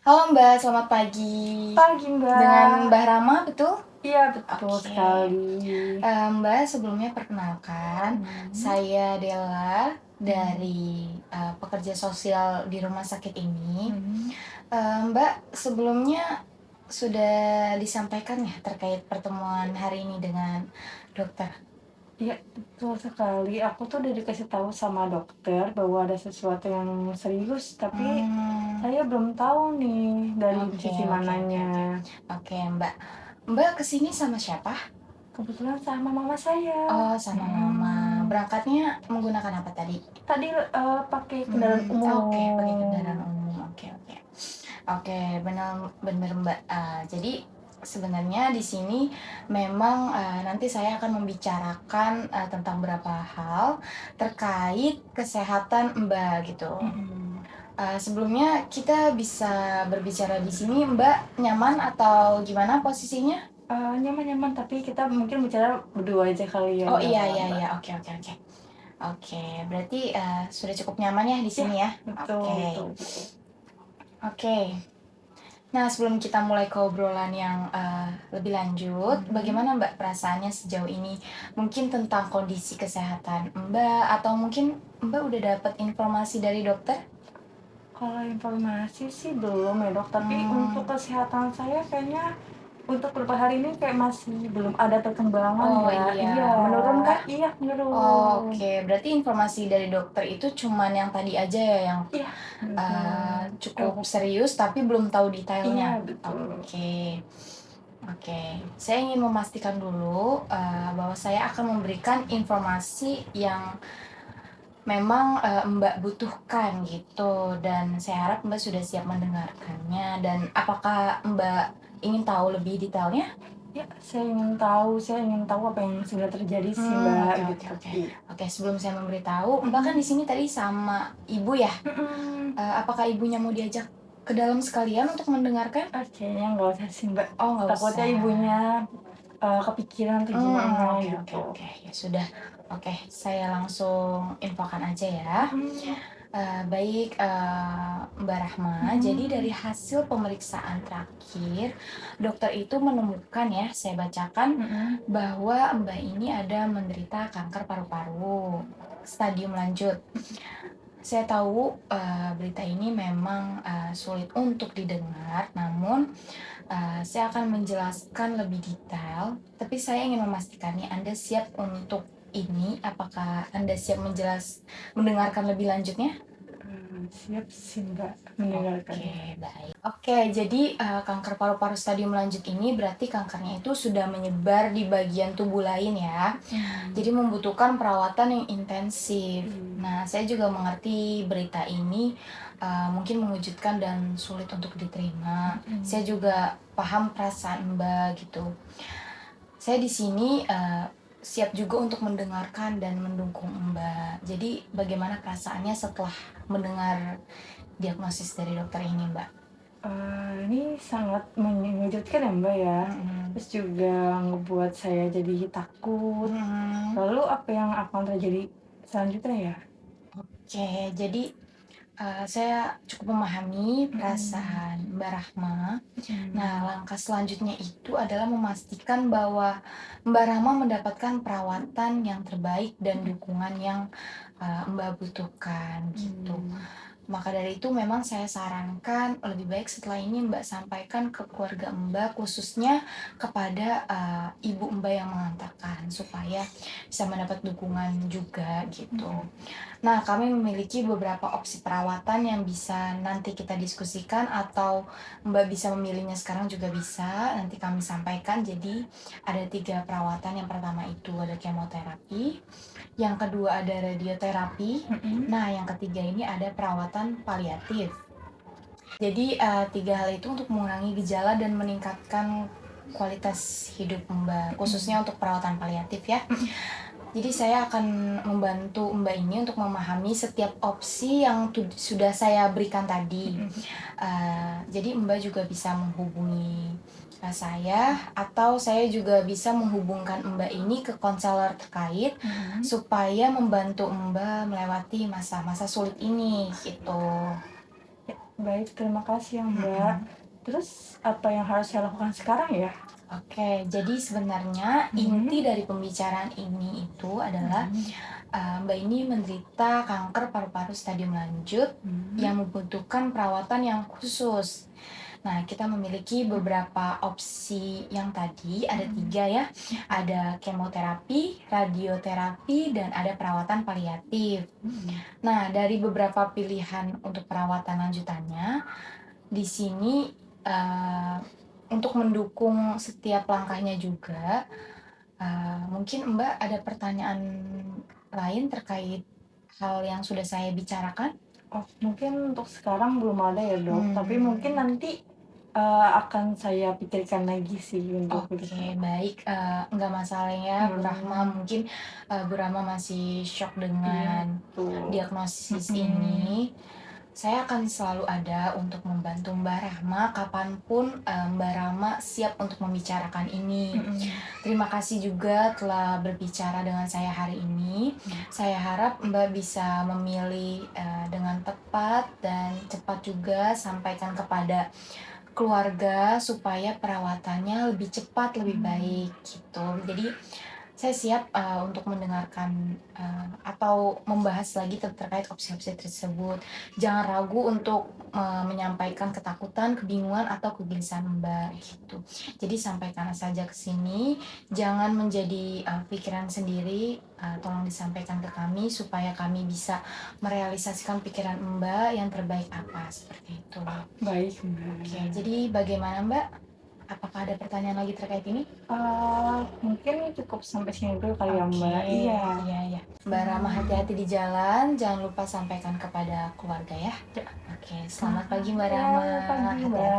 Halo Mbak, selamat pagi. Pagi, Dengan Mbak. Mbak Rama, betul? Iya, betul Oke. sekali. Mbak, sebelumnya perkenalkan, Mhm, saya Della mhm, dari pekerja sosial di rumah sakit ini. mhm. Mbak, sebelumnya sudah disampaikan ya terkait pertemuan hari ini dengan dokter? Iya, betul sekali. Aku tuh udah dikasih tahu sama dokter bahwa ada sesuatu yang serius, tapi Hmm, saya belum tahu nih dari oke, sisi oke, oke, mananya. oke. Oke, Mbak. Mbak kesini sama siapa? Kebetulan sama mama saya. Oh, sama mama. Mhm. Berangkatnya menggunakan apa tadi? Tadi, pakai kendaraan Oke, pakai umum. kendaraan umum. Oke, oke. Oke, benar benar, Mbak. Jadi sebenarnya di sini memang, nanti saya akan membicarakan, tentang beberapa hal terkait kesehatan Mbak, gitu. Mhm. Sebelumnya kita bisa berbicara di sini, Mbak nyaman atau gimana posisinya? Nyaman-nyaman, tapi kita mungkin bicara berdua aja kali ya, Oh, nggak iya, apa-apa, iya, Mbak. iya. Oke, oke, oke. Oke, berarti, sudah cukup nyaman ya di Iya, sini ya? betul Oke, betul betul. oke. Nah, sebelum kita mulai ke obrolan yang, lebih lanjut, Mhm. bagaimana Mbak perasaannya sejauh ini? Mungkin tentang kondisi kesehatan Mbak, atau mungkin Mbak udah dapat informasi dari dokter? Kalau informasi sih belum ya, Dok, tapi untuk Mmm, kesehatan saya kayaknya untuk beberapa hari ini kayak masih belum ada perkembangan oh ya. iya. Iya, menurun kah? Iya, menurun. Oke, berarti informasi dari dokter itu cuman yang tadi aja ya, yang, Iya, mhm. cukup serius tapi belum tahu detailnya? Iya, betul. Oke. Oke, saya ingin memastikan dulu, bahwa saya akan memberikan informasi yang memang, Mbak butuhkan gitu, dan saya harap Mbak sudah siap mendengarkannya. Dan apakah Mbak ingin tahu lebih detailnya? Ya, saya ingin tahu apa yang sudah terjadi sih, Mbak, Oke, oke, gitu. oke. Iya. Oke, sebelum saya memberitahu, Mbak kan Mhm, di sini tadi sama ibu ya? mhm. Apakah ibunya mau diajak ke dalam sekalian untuk mendengarkan? Kayaknya nggak usah sih, Mbak. Oh, nggak Takutnya usah. ibunya, kepikiran atau gimana Oke, oke, gitu. oke, ya sudah. Oke, saya langsung infokan aja ya. Mhm, Baik, Mbak Rahma, jadi dari mhm, hasil pemeriksaan terakhir, dokter itu menemukan ya, saya bacakan, mhm. bahwa Mbak ini ada menderita kanker paru-paru, stadium lanjut. Saya tahu, berita ini memang, sulit untuk didengar, namun saya akan menjelaskan lebih detail, tapi saya ingin memastikan nih Anda siap untuk ini, apakah Anda siap mendengarkan lebih lanjutnya? Siap sih, Mbak, mendengarkannya. Oke, baik. Oke, jadi, kanker paru-paru stadium lanjut ini berarti kankernya itu sudah menyebar di bagian tubuh lain ya, Mhm, jadi membutuhkan perawatan yang intensif. iya, Nah, saya juga mengerti berita ini, mungkin mengejutkan dan sulit untuk diterima. Saya mhm. juga paham perasaan Mbak gitu. Saya di sini, siap juga untuk mendengarkan dan mendukung Mbak. Jadi bagaimana perasaannya setelah mendengar diagnosis dari dokter ini, Mbak? Ini sangat mengejutkan ya, Mbak, ya. Mhm, Terus juga ngebuat saya jadi takut. mhm. Lalu apa yang akan terjadi selanjutnya ya? Oke, jadi, saya cukup memahami Mhm, perasaan Mbak Rahma. Nah, mhm, langkah selanjutnya itu adalah memastikan bahwa Mbak Rahma mendapatkan perawatan yang terbaik dan mhm, dukungan yang, Mbak butuhkan, gitu. mmm, Maka dari itu memang saya sarankan lebih baik setelah ini Mbak sampaikan ke keluarga Mbak, khususnya kepada, ibu Mbak yang mengantarkan, supaya bisa mendapat dukungan juga gitu. mhm, Nah, kami memiliki beberapa opsi perawatan yang bisa nanti kita diskusikan atau Mbak bisa memilihnya sekarang juga bisa, nanti kami sampaikan. Jadi ada 3 perawatan, yang pertama itu ada kemoterapi, yang kedua ada radioterapi, mhm, nah yang ketiga ini ada perawatan paliatif. Jadi, 3 hal itu untuk mengurangi gejala dan meningkatkan kualitas hidup Mbak, mhm, khususnya untuk perawatan paliatif ya. mhm, Jadi saya akan membantu Mbak ini untuk memahami setiap opsi yang sudah saya berikan tadi. mhm, Jadi Mbak juga bisa menghubungi, saya, atau saya juga bisa menghubungkan Mbak ini ke konselor terkait, mhm. supaya membantu Mbak melewati masa-masa sulit ini, gitu. Baik, terima kasih ya, Mbak. Mhm. Terus apa yang harus saya lakukan sekarang ya? Oke, jadi sebenarnya inti Mhm. dari pembicaraan ini itu adalah, Mhm. Mbak ini menderita kanker paru-paru stadium lanjut yang Mhm. membutuhkan perawatan yang khusus. Nah, kita memiliki beberapa opsi yang tadi, ada Mhm. 3 ya, ada kemoterapi, radioterapi, dan ada perawatan paliatif. Mhm. Nah, dari beberapa pilihan untuk perawatan lanjutannya, di sini, eee, untuk mendukung setiap langkahnya juga, mungkin Mbak ada pertanyaan lain terkait hal yang sudah saya bicarakan? Oh, mungkin untuk sekarang belum ada ya, Dok, tapi mungkin Mmm, nanti, akan saya pikirkan lagi sih untuk itu oke semua. baik, enggak masalah ya Bu Rahma, Mhm. mungkin, Bu Rahma masih syok Iya, dengan betul. diagnosis Mhm. ini. Saya akan selalu ada untuk membantu Mbak Rahma kapanpun Mbak Rahma siap untuk membicarakan ini. Mhm. Terima kasih juga telah berbicara dengan saya hari ini. Iya. Saya harap Mbak bisa memilih dengan tepat dan cepat juga sampaikan kepada keluarga supaya perawatannya lebih cepat, lebih Mmm. baik gitu. Jadi saya siap, untuk mendengarkan, atau membahas lagi terkait opsi-opsi tersebut. Jangan ragu untuk, menyampaikan ketakutan, kebingungan, atau kegelisahan Mbak, gitu. Jadi sampaikan saja ke sini, jangan menjadi, pikiran sendiri, tolong disampaikan ke kami supaya kami bisa merealisasikan pikiran Mbak yang terbaik apa, seperti itu. Baik, Oke, Mbak. jadi bagaimana Mbak? Apakah ada pertanyaan lagi terkait ini? Mungkin cukup sampai sini dulu kali ya, Oke, Mbak. Iya. iya ya. Mbak Rama Mmm. hati-hati di jalan, jangan lupa sampaikan kepada keluarga ya. Ya. Oke, selamat pagi Mbak Ya, Rama, pagi, hati-hati. Mbak.